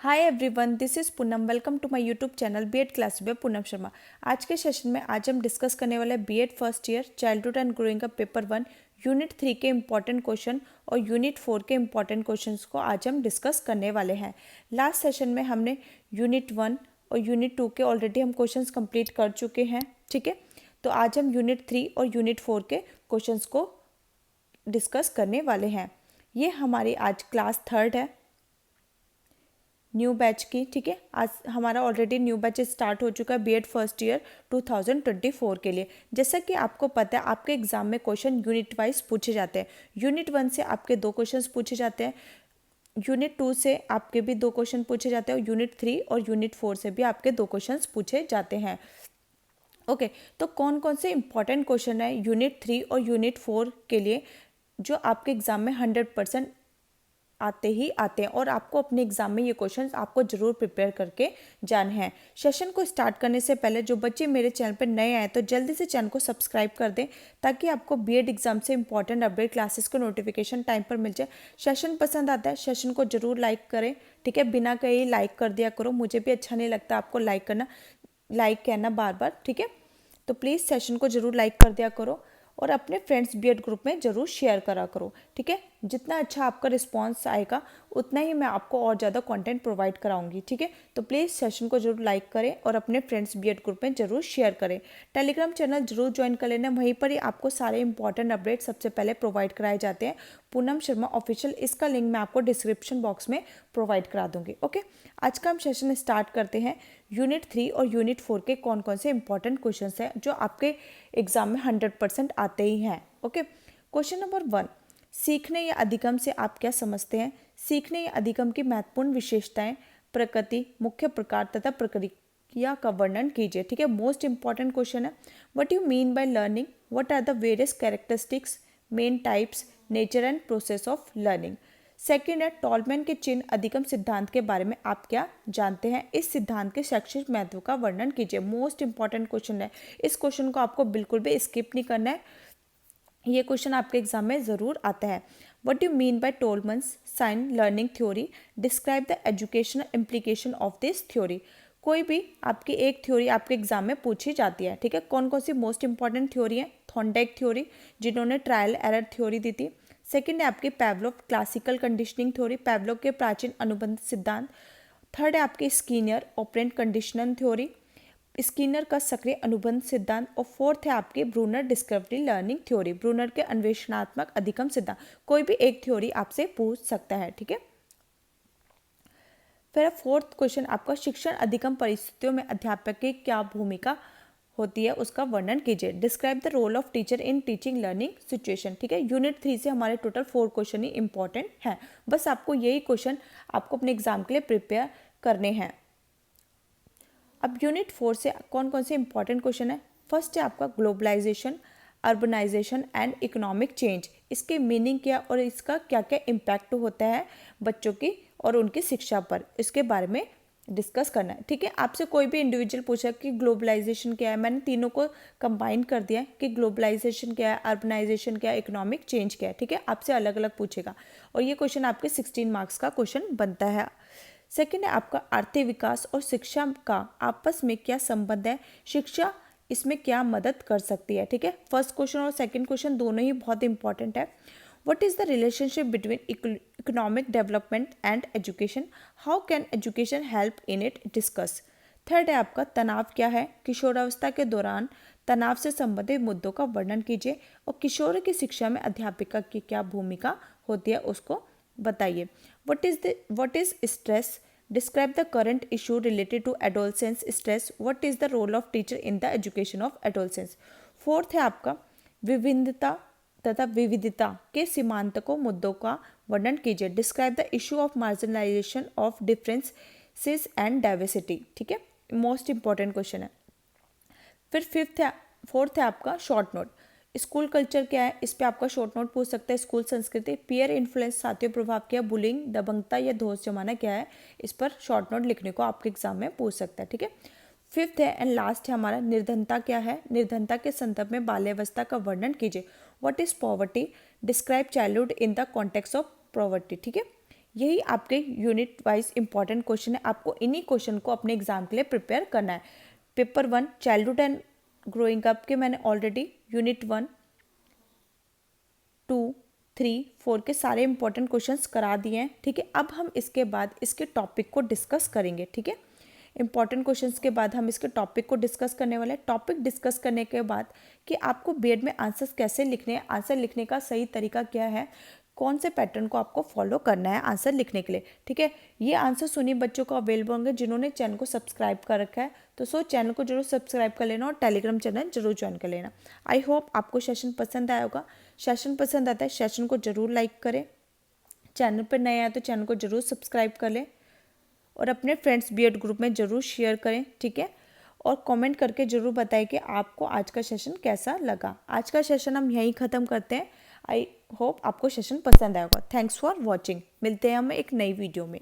Hi everyone, this is Poonam. Welcome to my YouTube channel BEd class by Poonam Sharma. आज के session में हम discuss करने वाले BEd first year childhood and growing का पेपर 1 यूनिट 3 के इम्पॉर्टेंट क्वेश्चन और यूनिट 4 के इम्पॉर्टेंट क्वेश्चंस को आज हम डिस्कस करने वाले हैं। लास्ट सेशन में हमने यूनिट 1 और यूनिट 2 के ऑलरेडी हम क्वेश्चंस कंप्लीट कर चुके हैं, ठीक है। तो आज हम यूनिट 3 और यूनिट 4 के क्वेश्चंस को डिस्कस करने वाले हैं। ये हमारी आज क्लास 3 है न्यू बैच की, ठीक है। आज हमारा ऑलरेडी न्यू बैच स्टार्ट हो चुका है बीएड फर्स्ट ईयर 2024 के लिए। जैसा कि आपको पता है, आपके एग्जाम में क्वेश्चन यूनिट वाइज पूछे जाते हैं। यूनिट 1 से आपके 2 क्वेश्चंस पूछे जाते हैं, यूनिट 2 से आपके भी 2 क्वेश्चन पूछे जाते हैं और यूनिट 3 और यूनिट 4 से भी आपके 2 क्वेश्चंस पूछे जाते हैं। ओके, तो कौन कौन से इंपॉर्टेंट क्वेश्चन है यूनिट 3 और यूनिट 4 के लिए जो आपके एग्जाम में 100% आते ही आते हैं और आपको अपने एग्जाम में ये क्वेश्चंस आपको जरूर प्रिपेयर करके जाने हैं। सेशन को स्टार्ट करने से पहले जो बच्चे मेरे चैनल पर नए आए तो जल्दी से चैनल को सब्सक्राइब कर दें ताकि आपको बीएड एग्जाम से इंपॉर्टेंट अपडेट क्लासेस को नोटिफिकेशन टाइम पर मिल जाए। सेशन पसंद आता है, सेशन को जरूर लाइक करें, ठीक है। बिना कहीं लाइक कर दिया करो, मुझे भी अच्छा नहीं लगता आपको लाइक कहना बार बार, ठीक है। तो प्लीज़ सेशन को जरूर लाइक कर दिया करो और अपने फ्रेंड्स बीएड ग्रुप में ज़रूर शेयर करा करो, ठीक है। जितना अच्छा आपका रिस्पांस आएगा उतना ही मैं आपको और ज़्यादा कंटेंट प्रोवाइड कराऊंगी, ठीक है। तो प्लीज़ सेशन को जरूर लाइक करें और अपने फ्रेंड्स बीएड ग्रुप में ज़रूर शेयर करें। टेलीग्राम चैनल जरूर ज्वाइन कर लेना, वहीं पर ही आपको सारे इंपॉर्टेंट अपडेट सबसे पहले प्रोवाइड कराए जाते हैं। पूनम शर्मा ऑफिशियल, इसका लिंक मैं आपको डिस्क्रिप्शन बॉक्स में प्रोवाइड करा दूंगी। ओके, आज का हम सेशन स्टार्ट करते हैं। यूनिट 3 और यूनिट 4 के कौन कौन से इंपॉर्टेंट क्वेश्चन हैं जो आपके एग्जाम में 100% आते ही हैं। ओके, क्वेश्चन नंबर 1, सीखने या अधिगम से आप क्या समझते हैं? सीखने या अधिगम की महत्वपूर्ण विशेषताएं, प्रकृति, मुख्य प्रकार तथा प्रक्रिया का वर्णन कीजिए, ठीक है। मोस्ट इंपॉर्टेंट क्वेश्चन है। What you mean by learning? What are the various characteristics, main types, nature and process of learning? Second है, टॉलमैन के चिन्ह अधिगम सिद्धांत के बारे में आप क्या जानते हैं? इस सिद्धांत के शैक्षिक महत्व का वर्णन कीजिए। मोस्ट इंपॉर्टेंट क्वेश्चन है, इस क्वेश्चन को आपको बिल्कुल भी स्किप नहीं करना है, ये क्वेश्चन आपके एग्जाम में जरूर आता है। What you mean by Tolman's sign learning theory? Describe the educational implication of this theory. कोई भी आपकी एक थ्योरी आपके एग्जाम में पूछी जाती है, ठीक है। कौन कौन सी मोस्ट इंपॉर्टेंट थ्योरी है? थॉर्नडाइक थ्योरी, जिन्होंने ट्रायल एरर थ्योरी दी थी। सेकेंड है आपकी Pavlov classical conditioning theory, Pavlov के प्राचीन अनुबंध सिद्धांत। थर्ड है आपकी Skinner operant conditional theory, Skinner का सक्रिय अनुबंध सिद्धांत। और फोर्थ है आपके Bruner discovery learning theory, Bruner के अन्वेषणात्मक अधिगम सिद्धांत। कोई भी एक थ्योरी आपसे पूछ सकता है, ठीक है। फिर फोर्थ क्वेश्चन आपका, शिक्षण अधिगम परिस्थितियों में अध्यापक की क्या भूमिका होती है, उसका वर्णन कीजिए। Describe the role of teacher in teaching learning situation, ठीक है। यूनिट 3 से हमारे टोटल 4 क्वेश्चन ही इंपॉर्टेंट हैं, बस आपको यही क्वेश्चन आपको अपने एग्जाम के लिए प्रिपेयर करने हैं। अब यूनिट 4 से कौन कौन से इंपॉर्टेंट क्वेश्चन है? फर्स्ट है आपका globalisation, urbanisation and economic change. इसके मीनिंग क्या और इसका क्या क्या इम्पैक्ट होता है बच्चों की और उनकी शिक्षा पर, इसके बारे में डिस्कस करना है, ठीक है। आपसे कोई भी इंडिविजुअल पूछा कि ग्लोबलाइजेशन क्या है, मैंने तीनों को कंबाइन कर दिया है कि ग्लोबलाइजेशन क्या है, अर्बनाइजेशन क्या है, इकोनॉमिक चेंज क्या है, ठीक है। आपसे अलग अलग पूछेगा और ये क्वेश्चन आपके 16 मार्क्स का क्वेश्चन बनता है। सेकेंड है आपका आर्थिक विकास और शिक्षा का आपस में क्या संबंध है, शिक्षा इसमें क्या मदद कर सकती है, ठीक है। फर्स्ट क्वेश्चन और सेकंड क्वेश्चन दोनों ही बहुत इंपॉर्टेंट है। What is the relationship between economic development and education? How can education help in it? Discuss. Third है आपका तनाव क्या है, किशोरावस्था के दौरान तनाव से संबंधित मुद्दों का वर्णन कीजिए और किशोर की शिक्षा में अध्यापिका की क्या भूमिका होती है उसको बताइए। What is stress? Describe the current issue related to adolescence stress. What is the role of teacher in the education of adolescence? Fourth है आपका विभिन्नता तथा विविधता के सीमांतकों मुद्दों का वर्णन कीजिए। Describe the issue of marginalisation of differences and diversity, ठीक है। मोस्ट इंपॉर्टेंट क्वेश्चन है। फिर फोर्थ है आपका शॉर्ट नोट। स्कूल कल्चर क्या है, इस पे आपका शॉर्ट नोट पूछ सकता है। स्कूल संस्कृति, पीयर इन्फ्लुएंस, साथियों प्रभाव क्या है, बुलिंग, दबंगता या दोस्त जमाना क्या है, इस पर शॉर्ट नोट लिखने को आपके एग्जाम में पूछ सकता है, ठीक है। फिफ्थ है एंड लास्ट है हमारा निर्धनता क्या है, निर्धनता के संदर्भ में बाल्यावस्था का वर्णन कीजिए। What is poverty? Describe childhood in the context of poverty, ठीक है। यही आपके यूनिट वाइज इंपॉर्टेंट क्वेश्चन है। आपको इन्हीं क्वेश्चन को अपने एग्जाम के लिए प्रिपेयर करना है। Paper 1 childhood and growing up के मैंने ऑलरेडी यूनिट 1, 2, 3, 4 के सारे इंपॉर्टेंट क्वेश्चंस करा दिए हैं। ठीक है, अब हम इसके बाद इसके टॉपिक को डिस्कस करेंगे। ठीक है, इंपॉर्टेंट क्वेश्चंस के बाद हम इसके टॉपिक को डिस्कस करने वाले हैं। टॉपिक डिस्कस करने के बाद कि आपको बीएड में आंसर्स कैसे लिखने हैं, आंसर लिखने का सही तरीका क्या है, कौन से पैटर्न को आपको फॉलो करना है आंसर लिखने के लिए। ठीक है, ये आंसर उन्हीं बच्चों को अवेलेबल होंगे जिन्होंने चैनल को सब्सक्राइब कर रखा है। तो चैनल को जरूर सब्सक्राइब कर लेना और टेलीग्राम चैनल जरूर ज्वाइन कर लेना। आई होप आपको सेशन पसंद आया होगा। सेशन पसंद आता है सेशन को जरूर लाइक करें, चैनल पर नए आए तो चैनल को जरूर सब्सक्राइब कर लें और अपने फ्रेंड्स बीएड ग्रुप में ज़रूर शेयर करें। ठीक है, और कमेंट करके ज़रूर बताएं कि आपको आज का सेशन कैसा लगा। आज का सेशन हम यहीं ख़त्म करते हैं। आई होप आपको सेशन पसंद आएगा। Thanks for watching. मिलते हैं हम एक नई वीडियो में।